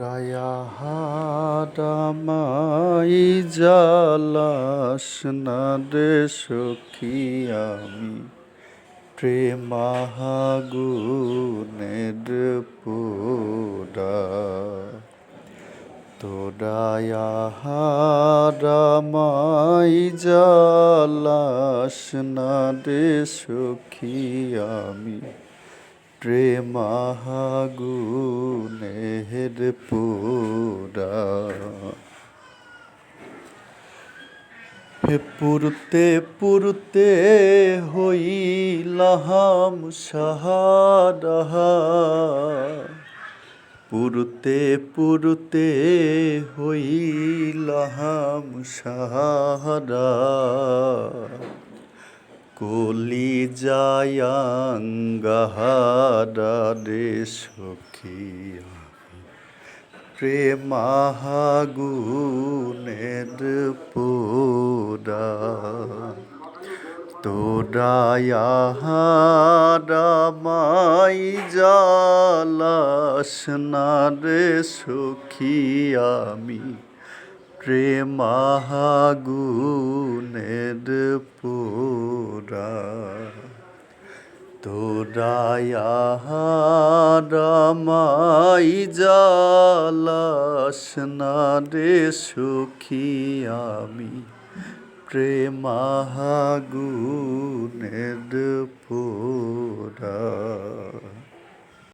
রায়াহারামাই জ্বালাস না রে সখী আমি প্রেমাগুনের পোড়া তোরায়াহারামাই জ্বালাস না রে সখী আমি প্রেমাগুনের পোড়া হে পুরতে পুরতে হইলাম সাহারা পুরতে পুরতে হইলাম সাহারা কলি যায়াঙ্গাহারা রে সখী প্রেমাগুনের পোড়া তোরায়াহারামাই জ্বালাস না রে সখী আমি প্রেমাগুনের পোড়া তোরায়াহারামাই জ্বালাস না রে সখী আমি প্রেমাগুনের পোড়া।